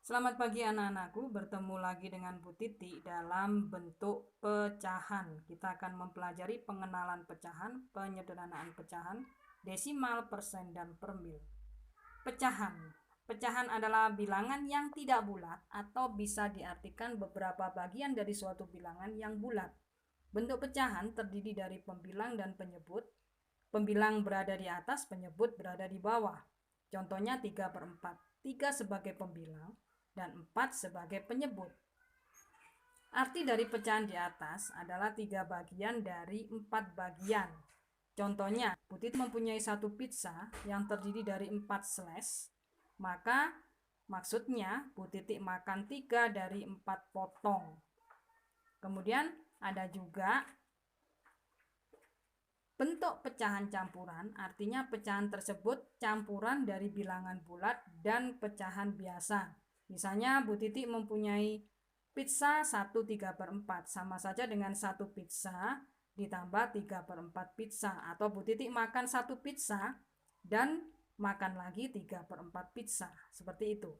Selamat pagi anak-anakku, bertemu lagi dengan Bu Titi dalam bentuk pecahan. Kita akan mempelajari pengenalan pecahan, penyederhanaan pecahan, desimal, persen, dan per mil. Pecahan. Pecahan adalah bilangan yang tidak bulat atau bisa diartikan beberapa bagian dari suatu bilangan yang bulat. Bentuk pecahan terdiri dari pembilang dan penyebut. Pembilang berada di atas, penyebut berada di bawah. Contohnya 3/4. 3 sebagai pembilang dan 4 sebagai penyebut. Arti dari pecahan di atas adalah 3 bagian dari 4 bagian. Contohnya, Putih mempunyai satu pizza yang terdiri dari 4 slice, maka maksudnya Bu Titik makan 3 dari 4 potong. Kemudian ada juga bentuk pecahan campuran, artinya pecahan tersebut campuran dari bilangan bulat dan pecahan biasa. Misalnya Bu Titik mempunyai pizza 1 3/4, sama saja dengan satu pizza ditambah 3/4 pizza, atau Bu Titik makan satu pizza dan makan lagi 3/4 pizza, seperti itu.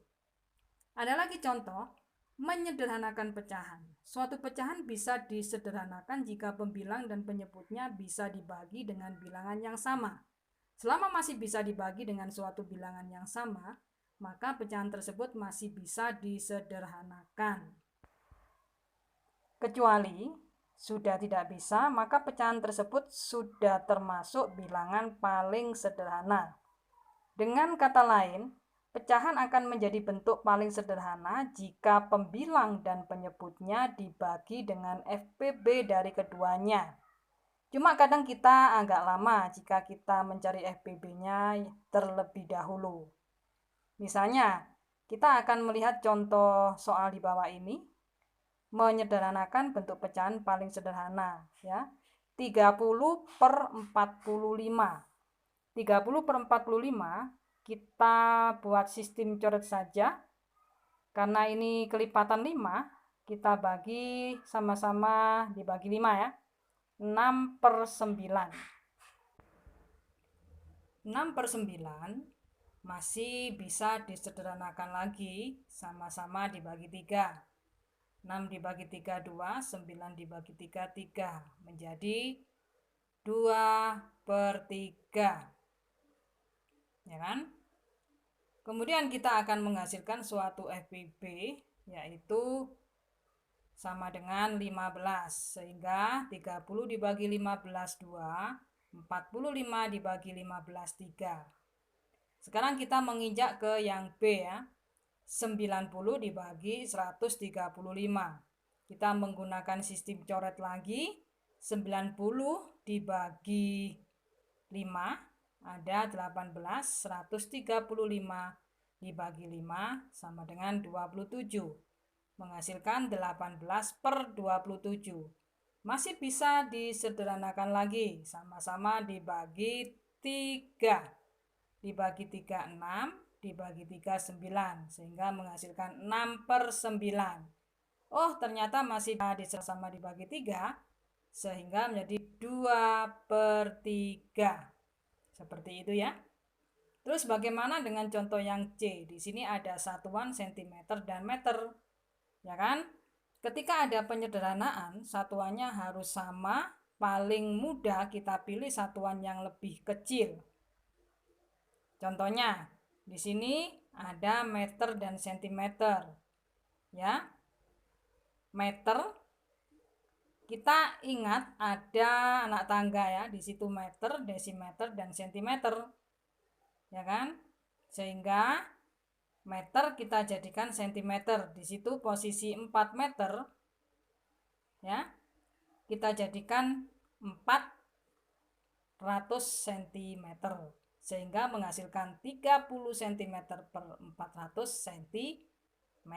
Ada lagi contoh menyederhanakan pecahan. Suatu pecahan bisa disederhanakan jika pembilang dan penyebutnya bisa dibagi dengan bilangan yang sama. Selama masih bisa dibagi dengan suatu bilangan yang sama, maka pecahan tersebut masih bisa disederhanakan. Kecuali sudah tidak bisa, maka pecahan tersebut sudah termasuk bilangan paling sederhana. Dengan kata lain, pecahan akan menjadi bentuk paling sederhana jika pembilang dan penyebutnya dibagi dengan FPB dari keduanya. Cuma kadang kita agak lama jika kita mencari FPB-nya terlebih dahulu. Misalnya, kita akan melihat contoh soal di bawah ini, menyederhanakan bentuk pecahan paling sederhana, ya. 30/45. 30/45 kita buat sistem coret saja. Karena ini kelipatan 5, kita bagi sama-sama dibagi 5 ya. 6/9. 6/9 masih bisa disederhanakan lagi, sama-sama dibagi 3. 6 dibagi 3 2, 9 dibagi 3 3, menjadi 2/3. Ya kan? Kemudian kita akan menghasilkan suatu FPB, yaitu sama dengan 15, sehingga 30 dibagi 15 2, 45 dibagi 15 3. Sekarang kita menginjak ke yang B ya. 90 dibagi 135. Kita menggunakan sistem coret lagi. 90 dibagi 5 ada 18, 135 dibagi 5 sama dengan 27, menghasilkan 18/27. Masih bisa disederhanakan lagi, sama-sama dibagi 3. Dibagi 3 6, dibagi 3 9, sehingga menghasilkan 6/9. Oh, ternyata masih sama dibagi 3, sehingga menjadi 2/3. Seperti itu ya. Terus bagaimana dengan contoh yang C? Di sini ada satuan cm dan meter. Ya kan? Ketika ada penyederhanaan, satuannya harus sama. Paling mudah kita pilih satuan yang lebih kecil. Contohnya, di sini ada meter dan sentimeter. Ya. Meter, kita ingat ada anak tangga ya, di situ meter, desimeter, dan sentimeter. Ya kan? Sehingga meter kita jadikan sentimeter. Di situ posisi 4 meter ya. Kita jadikan 400 cm, sehingga menghasilkan 30 cm per 400 cm.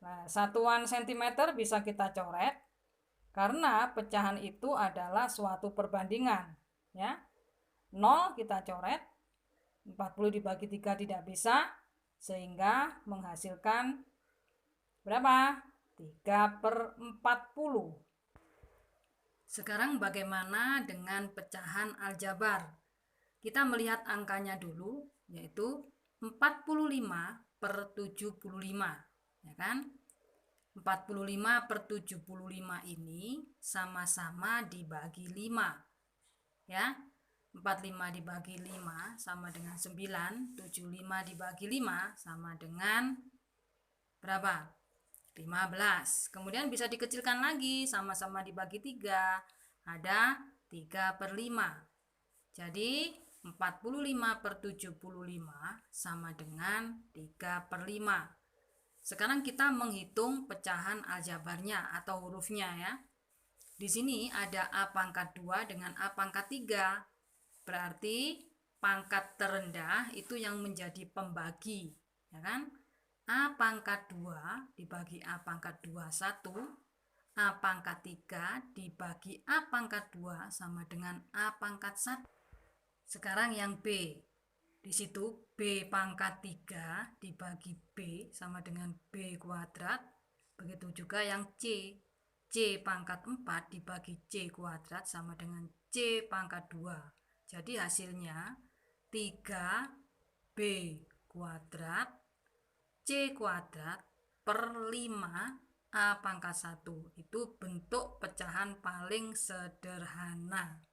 Nah, satuan cm bisa kita coret karena pecahan itu adalah suatu perbandingan ya. 0 kita coret, 40 dibagi 3 tidak bisa, sehingga menghasilkan berapa? 3/40. Sekarang bagaimana dengan pecahan aljabar? Kita melihat angkanya dulu, yaitu 45 per 75, ya kan? 45 per 75 ini sama-sama dibagi 5, ya. 45 dibagi 5 sama dengan 9, 75 dibagi 5 sama dengan berapa? 15. Kemudian bisa dikecilkan lagi, sama-sama dibagi 3, ada 3 per 5. Jadi 45 per 75 sama dengan 3 per 5. Sekarang kita menghitung pecahan aljabarnya atau hurufnya ya. Di sini ada A pangkat 2 dengan A pangkat 3. Berarti pangkat terendah itu yang menjadi pembagi, ya kan? A pangkat 2 dibagi A pangkat 2 1. A pangkat 3 dibagi A pangkat 2 sama dengan A pangkat 1. Sekarang yang B. Di situ B pangkat 3 dibagi B sama dengan B kuadrat. Begitu juga yang C. C pangkat 4 dibagi C kuadrat sama dengan C pangkat 2. Jadi hasilnya 3B kuadrat C kuadrat per 5 A pangkat 1. Itu bentuk pecahan paling sederhana.